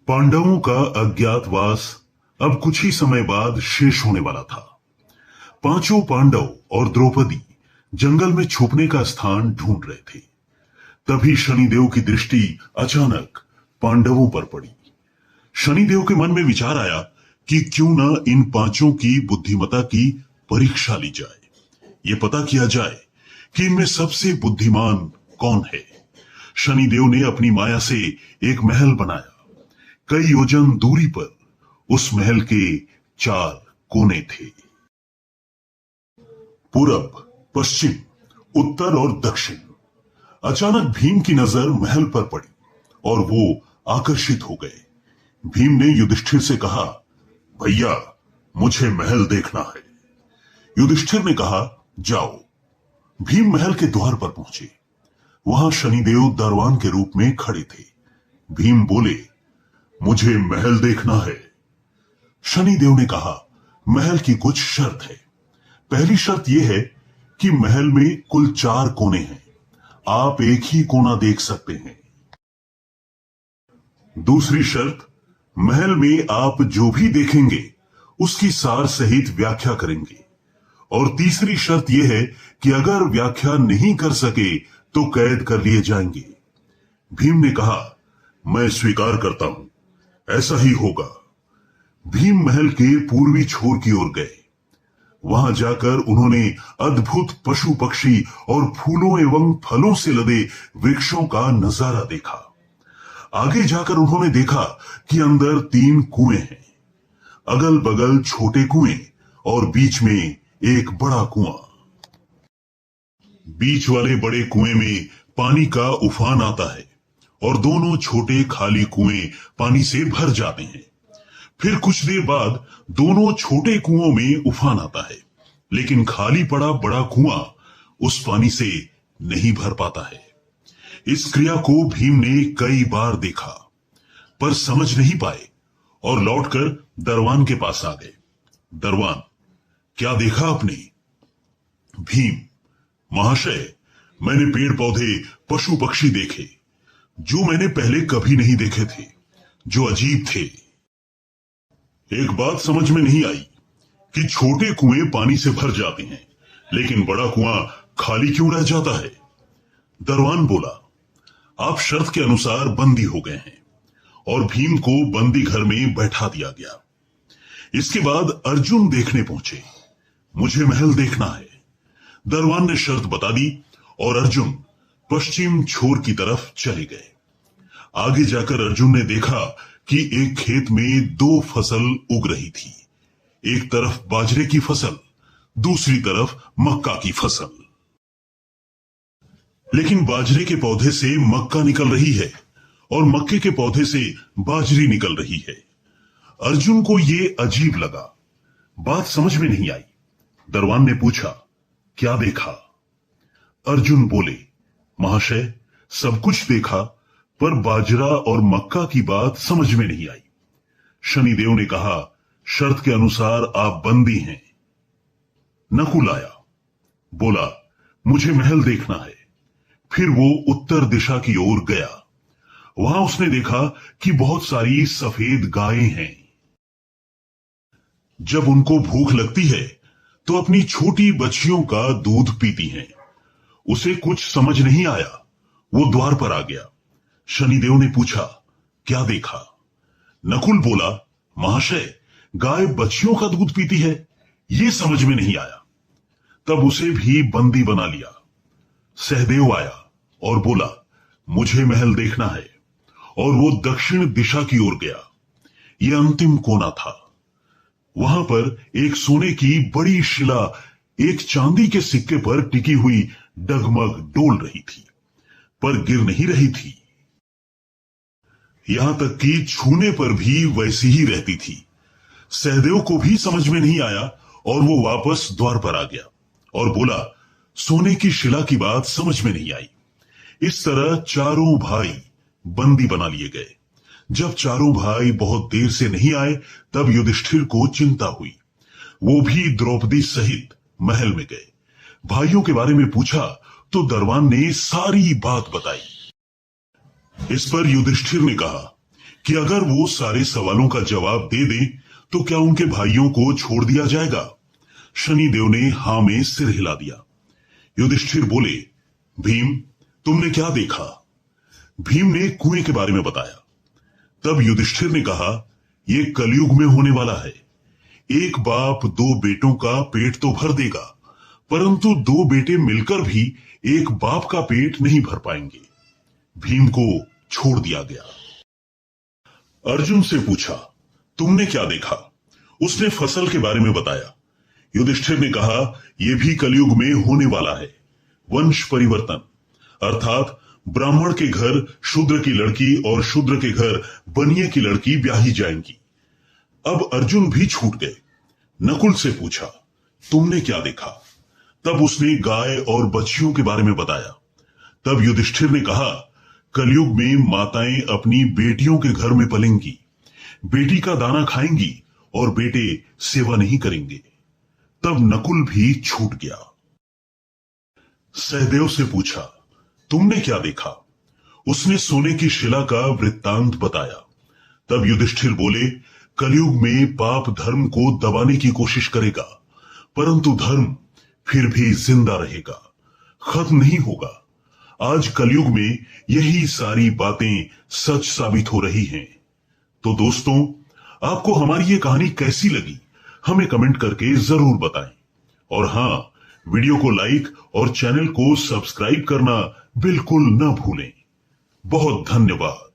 पांडवों का अज्ञातवास अब कुछ ही समय बाद शेष होने वाला था। पांचों पांडव और द्रौपदी जंगल में छुपने का स्थान ढूंढ रहे थे। तभी शनिदेव की दृष्टि अचानक पांडवों पर पड़ी। शनिदेव के मन में विचार आया कि क्यों न इन पांचों की बुद्धिमता की परीक्षा ली जाए। ये पता किया जाए कि इनमें सबसे बुद्धिमान कौन है। शनिदेव ने अपनी माया से एक महल बनाया। कई योजन दूरी पर उस महल के 4 कोने थे। पूरब, पश्चिम, उत्तर और दक्षिण। अचानक भीम की नजर महल पर पड़ी और वो आकर्षित हो गए। भीम ने युधिष्ठिर से कहा, भैया मुझे महल देखना है। युधिष्ठिर ने कहा, जाओ। भीम महल के द्वार पर पहुंचे। वहां शनिदेव दरवान के रूप में खड़े थे। भीम बोले, मुझे महल देखना है। शनिदेव ने कहा, महल की कुछ शर्त है। पहली शर्त यह है कि महल में कुल 4 कोने हैं। आप एक ही कोना देख सकते हैं। दूसरी शर्त, महल में आप जो भी देखेंगे उसकी सार सहित व्याख्या करेंगे। और तीसरी शर्त यह है कि अगर व्याख्या नहीं कर सके तो कैद कर लिए जाएंगे। भीम ने कहा, मैं स्वीकार करता हूं, ऐसा ही होगा। भीम महल के पूर्वी छोर की ओर गए। वहां जाकर उन्होंने अद्भुत पशु पक्षी और फूलों एवं फलों से लदे वृक्षों का नजारा देखा। आगे जाकर उन्होंने देखा कि अंदर 3 कुएं हैं। अगल बगल छोटे कुएं और बीच में एक बड़ा कुआं। बीच वाले बड़े कुएं में पानी का उफान आता है और दोनों छोटे खाली कुएं पानी से भर जाते हैं। फिर कुछ देर बाद दोनों छोटे कुओं में उफान आता है, लेकिन खाली पड़ा बड़ा कुआं उस पानी से नहीं भर पाता है। इस क्रिया को भीम ने कई बार देखा पर समझ नहीं पाए और लौटकर दरवान के पास आ गए। दरवान, क्या देखा आपने? भीम, महाशय, मैंने पेड़ पौधे पशु पक्षी देखे जो मैंने पहले कभी नहीं देखे थे, जो अजीब थे। एक बात समझ में नहीं आई कि छोटे कुएं पानी से भर जाते हैं लेकिन बड़ा कुआं खाली क्यों रह जाता है। दरवान बोला, आप शर्त के अनुसार बंदी हो गए हैं। और भीम को बंदी घर में बैठा दिया गया। इसके बाद अर्जुन देखने पहुंचे। मुझे महल देखना है। दरवान ने शर्त बता दी और अर्जुन पश्चिम छोर की तरफ चले गए। आगे जाकर अर्जुन ने देखा कि एक खेत में 2 फसल उग रही थी। एक तरफ बाजरे की फसल, दूसरी तरफ मक्का की फसल। लेकिन बाजरे के पौधे से मक्का निकल रही है और मक्के के पौधे से बाजरी निकल रही है। अर्जुन को ये अजीब लगा। बात समझ में नहीं आई। दरवान ने पूछा, क्या देखा? अर्जुन बोले, महाशय, सब कुछ देखा पर बाजरा और मक्का की बात समझ में नहीं आई। शनिदेव ने कहा, शर्त के अनुसार आप बंदी हैं। नकुल आया, बोला, मुझे महल देखना है। फिर वो उत्तर दिशा की ओर गया। वहां उसने देखा कि बहुत सारी सफेद गायें हैं। जब उनको भूख लगती है तो अपनी छोटी बच्चियों का दूध पीती हैं। उसे कुछ समझ नहीं आया। वो द्वार पर आ गया। शनिदेव ने पूछा, क्या देखा? नकुल बोला, महाशय, गाय बच्चियों का दूध पीती है, ये समझ में नहीं आया। तब उसे भी बंदी बना लिया। सहदेव आया और बोला, मुझे महल देखना है। और वो दक्षिण दिशा की ओर गया। यह अंतिम कोना था। वहां पर एक सोने की बड़ी शिला एक चांदी के सिक्के पर टिकी हुई डगमग डोल रही थी, पर गिर नहीं रही थी। यहां तक कि छूने पर भी वैसी ही रहती थी। सहदेव को भी समझ में नहीं आया और वो वापस द्वार पर आ गया और बोला, सोने की शिला की बात समझ में नहीं आई। इस तरह चारों भाई बंदी बना लिए गए। जब चारों भाई बहुत देर से नहीं आए तब युधिष्ठिर को चिंता हुई। वो भी द्रौपदी सहित महल में गए। भाइयों के बारे में पूछा तो दरवान ने सारी बात बताई। इस पर युधिष्ठिर ने कहा कि अगर वो सारे सवालों का जवाब दे दें तो क्या उनके भाइयों को छोड़ दिया जाएगा। शनिदेव ने हां में सिर हिला दिया। युधिष्ठिर बोले, भीम, तुमने क्या देखा? भीम ने कुएं के बारे में बताया। तब युधिष्ठिर ने कहा, यह कलयुग में होने वाला है। एक बाप दो बेटों का पेट तो भर देगा, परंतु दो बेटे मिलकर भी एक बाप का पेट नहीं भर पाएंगे। भीम को छोड़ दिया गया। अर्जुन से पूछा, तुमने क्या देखा? उसने फसल के बारे में बताया। युधिष्ठिर ने कहा, यह भी कलयुग में होने वाला है। वंश परिवर्तन, अर्थात ब्राह्मण के घर शूद्र की लड़की और शूद्र के घर बनिए की लड़की ब्याही जाएंगी। अब अर्जुन भी छूट गए। नकुल से पूछा, तुमने क्या देखा? तब उसने गाय और बच्चियों के बारे में बताया। तब युधिष्ठिर ने कहा, कलयुग में माताएं अपनी बेटियों के घर में पलेंगी, बेटी का दाना खाएंगी और बेटे सेवा नहीं करेंगे। तब नकुल भी छूट गया। सहदेव से पूछा, तुमने क्या देखा? उसने सोने की शिला का वृत्तांत बताया। तब युधिष्ठिर बोले, कलयुग में पाप धर्म को दबाने की कोशिश करेगा, परंतु धर्म फिर भी जिंदा रहेगा, खत्म नहीं होगा। आज कलयुग में यही सारी बातें सच साबित हो रही हैं। तो दोस्तों, आपको हमारी ये कहानी कैसी लगी हमें कमेंट करके जरूर बताएं। और हां, वीडियो को लाइक और चैनल को सब्सक्राइब करना बिल्कुल न भूलें। बहुत धन्यवाद।